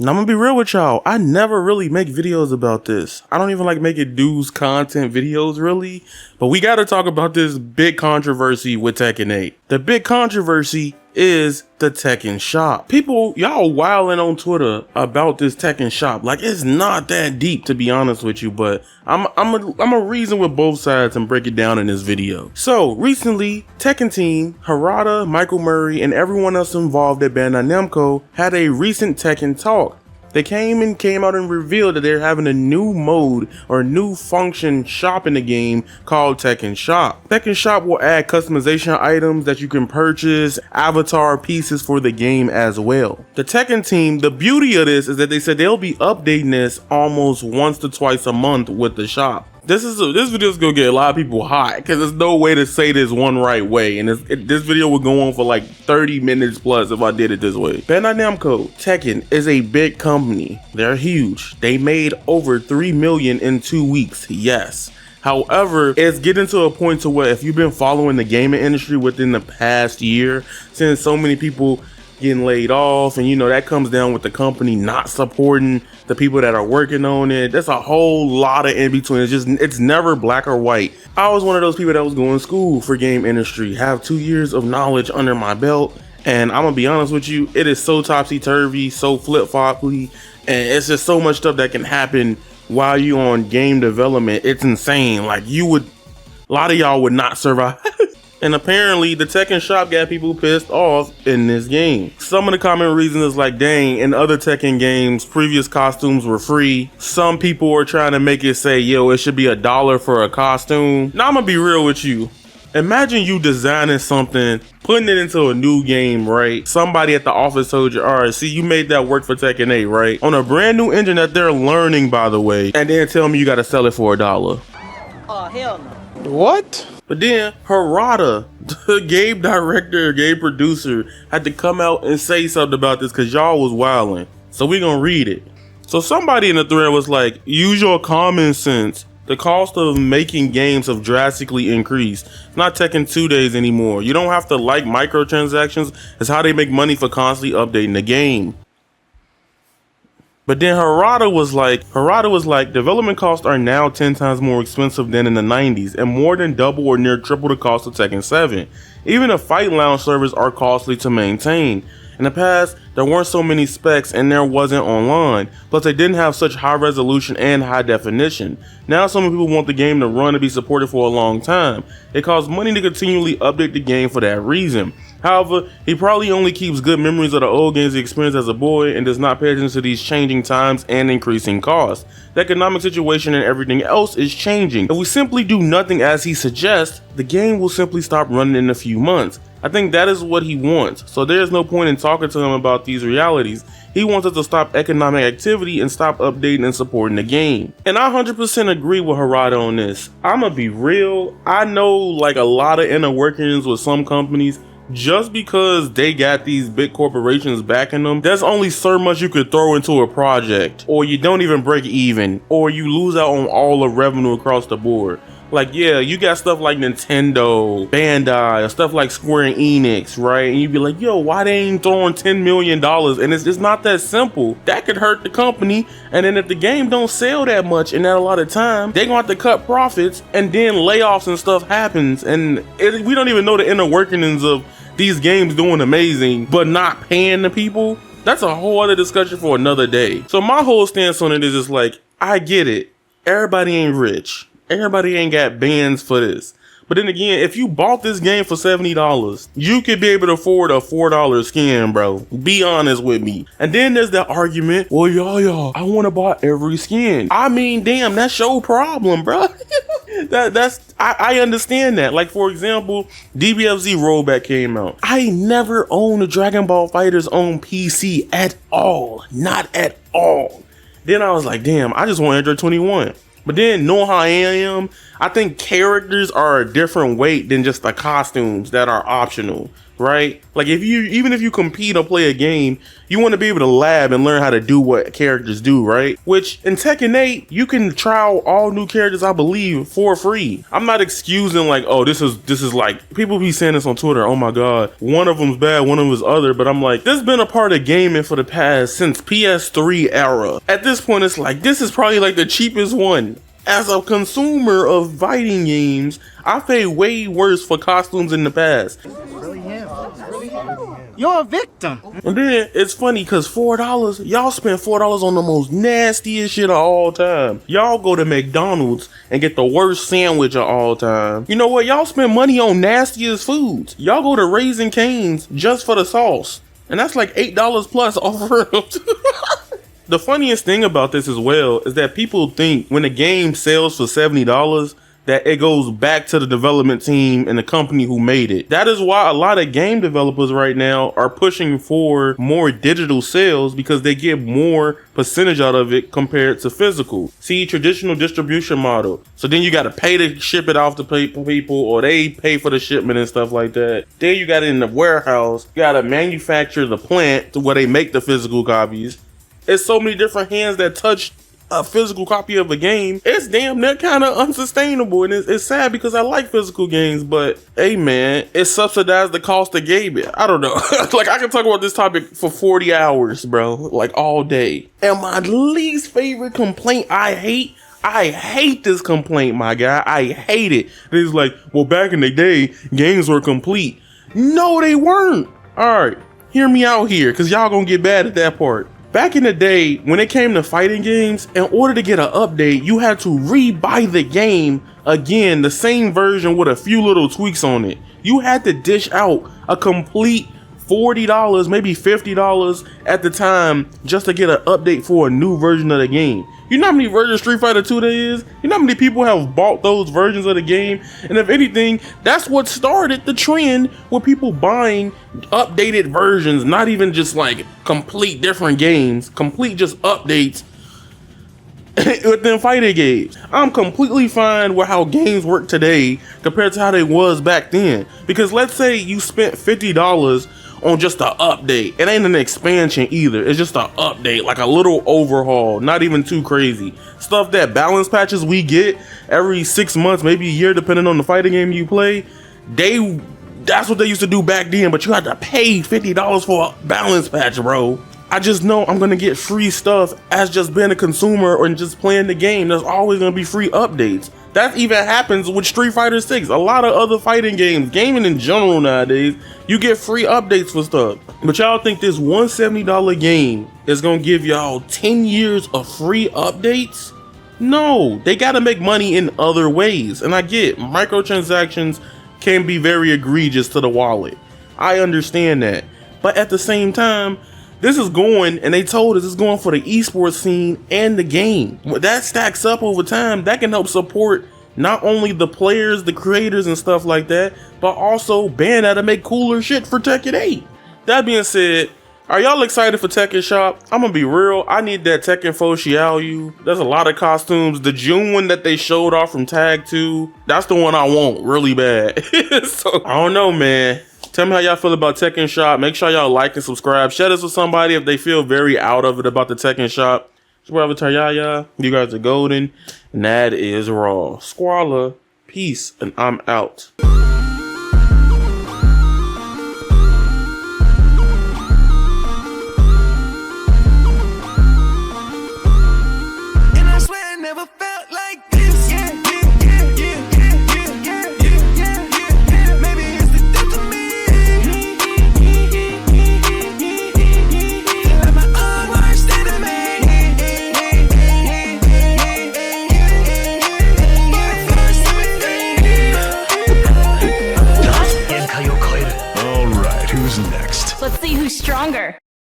Now I'm gonna be real with y'all, I never really make videos about this. I don't even like making news content videos really, but we gotta talk about this big controversy with Tekken 8. The big controversy is the Tekken Shop. People, y'all wilding on Twitter about this Tekken Shop. Like, it's not that deep, to be honest with you, but I'm a reason with both sides and break it down in this video. So recently, Tekken team, Harada, Michael Murray, and everyone else involved at Bandai Namco had a recent Tekken talk. They came out and revealed that they're having a new mode or new function shop in the game called Tekken Shop. Tekken Shop will add customization items that you can purchase, avatar pieces for the game as well. The Tekken team, the beauty of this is that they said they'll be updating this almost once to twice a month with the shop. This video is gonna get a lot of people hot because there's no way to say this one right way, and this video would go on for like 30 minutes plus if I did it this way. Bandai Namco, Tekken is a big company. They're huge. They made over 3 million in 2 weeks. Yes. However, it's getting to a point to where if you've been following the gaming industry within the past year, since so many people getting laid off, and you know that comes down with the company not supporting the people that are working on it. There's a whole lot of in between. It's never black or white. I was one of those people that was going to school for game industry, have 2 years of knowledge under my belt, and I'm gonna be honest with you, it is so topsy-turvy, so flip-floppy, and it's just so much stuff that can happen while you on game development. It's insane. Like, a lot of y'all would not survive. And apparently the Tekken Shop got people pissed off in this game. Some of the common reasons is like, dang, in other Tekken games, previous costumes were free. Some people are trying to make it say, yo, it should be $1 for a costume. Now I'm gonna be real with you. Imagine you designing something, putting it into a new game, right? Somebody at the office told you, all right, see, you made that work for Tekken 8, right? On a brand new engine that they're learning, by the way, and then tell me you gotta sell it for $1. Oh, hell no. What? But then Harada, the game director, game producer, had to come out and say something about this because y'all was wilding. So we gonna read it. So somebody in the thread was like, use your common sense. The cost of making games have drastically increased. It's not Tekken 2 days anymore. You don't have to like microtransactions. It's how they make money for constantly updating the game. But then Harada was like, development costs are now 10 times more expensive than in the 90s and more than double or near triple the cost of Tekken 7. Even the Fight Lounge servers are costly to maintain. In the past, there weren't so many specs and there wasn't online, plus they didn't have such high resolution and high definition. Now some people want the game to run and be supported for a long time. It costs money to continually update the game for that reason. However, he probably only keeps good memories of the old games he experienced as a boy and does not pay attention to these changing times and increasing costs. The economic situation and everything else is changing. If we simply do nothing as he suggests, the game will simply stop running in a few months. I think that is what he wants, so there's no point in talking to him about these realities. He wants us to stop economic activity and stop updating and supporting the game. And I 100% agree with Harada on this. I'ma be real, I know like a lot of inner workings with some companies. Just because they got these big corporations backing them, there's only so much you could throw into a project, or you don't even break even, or you lose out on all the revenue across the board. Like, yeah, you got stuff like Nintendo, Bandai, or stuff like Square Enix, right? And you'd be like, yo, why they ain't throwing $10 million? And it's not that simple. That could hurt the company. And then if the game don't sell that much in that a lot of time, they gonna have to cut profits, and then layoffs and stuff happens. And we don't even know the inner workings of these games doing amazing, but not paying the people. That's a whole other discussion for another day. So my whole stance on it is just like, I get it. Everybody ain't rich. Everybody ain't got bands for this. But then again, if you bought this game for $70, you could be able to afford a $4 skin, bro. Be honest with me. And then there's that argument, well, y'all, I want to buy every skin. I mean, damn, that's your problem, bro. I understand that. Like, for example, DBFZ rollback came out. I never owned a Dragon Ball FighterZ on PC at all. Not at all. Then I was like, damn, I just want Android 21. But then knowing how I am, I think characters are a different weight than just the costumes that are optional. right? Like even if you compete or play a game, you want to be able to lab and learn how to do what characters do, right? Which in Tekken 8, you can trial all new characters, I believe, for free. I'm not excusing like, oh, this is like, people be saying this on Twitter, oh my god, one of them's bad, one of them is other, but I'm like, this has been a part of gaming for the past since PS3 era. At this point, it's like, this is probably like the cheapest one. As a consumer of fighting games, I paid way worse for costumes in the past. You're a victim. And then it's funny because $4, y'all spend $4 on the most nastiest shit of all time. Y'all go to McDonald's and get the worst sandwich of all time. You know what? Y'all spend money on nastiest foods. Y'all go to Raising Cane's just for the sauce. And that's like $8 plus off ribs. The funniest thing about this as well is that people think when a game sells for $70 that it goes back to the development team and the company who made it. That is why a lot of game developers right now are pushing for more digital sales because they get more percentage out of it compared to physical. See, traditional distribution model. So then you got to pay to ship it off to people, or they pay for the shipment and stuff like that. Then you got it in the warehouse. You got to manufacture the plant to where they make the physical copies. It's so many different hands that touch a physical copy of a game. It's damn near kind of unsustainable, and it's sad because I like physical games, but hey man, it subsidized the cost of gaming. I don't know. Like, I can talk about this topic for 40 hours, bro, like all day. And my least favorite complaint I hate this complaint, my guy. I hate it. It's like, well, back in the day, games were complete. No, they weren't. All right, hear me out here, because y'all gonna get bad at that part. Back in the day, when it came to fighting games, in order to get an update, you had to re-buy the game again, the same version with a few little tweaks on it. You had to dish out a complete $40, maybe $50 at the time just to get an update for a new version of the game. You know how many versions of Street Fighter 2 there is? You know how many people have bought those versions of the game? And if anything, that's what started the trend with people buying updated versions, not even just like complete different games, complete just updates within fighting games. I'm completely fine with how games work today compared to how they was back then. Because let's say you spent $50 on just an update. It ain't an expansion either. It's just an update, like a little overhaul, not even too crazy. Stuff that balance patches we get every 6 months, maybe a year, depending on the fighting game you play. That's what they used to do back then, but you had to pay $50 for a balance patch, bro. I just know I'm gonna get free stuff as just being a consumer or just playing the game. There's always gonna be free updates. That even happens with Street Fighter 6. A lot of other fighting games, gaming in general nowadays, you get free updates for stuff. But y'all think this $170 game is gonna give y'all 10 years of free updates? No, they gotta make money in other ways. And I get microtransactions can be very egregious to the wallet. I understand that. But at the same time, this is going, and they told us it's going for the esports scene and the game. That stacks up over time. That can help support not only the players, the creators and stuff like that, but also Bandai to make cooler shit for Tekken 8. That being said, are y'all excited for TEKKEN Shop? I'm gonna be real, I need that Tekken 4 Xiaoyu. There's a lot of costumes. The June one that they showed off from Tag 2, that's the one I want really bad. So, I don't know, man. Tell me how y'all feel about TEKKEN Shop. Make sure y'all like and subscribe. Share this with somebody if they feel very out of it about the TEKKEN Shop. It's your Avataryaya. You guys are golden. And that is raw. Squalor. Peace. And I'm out. And I swear I never felt like this. Let's see who's stronger.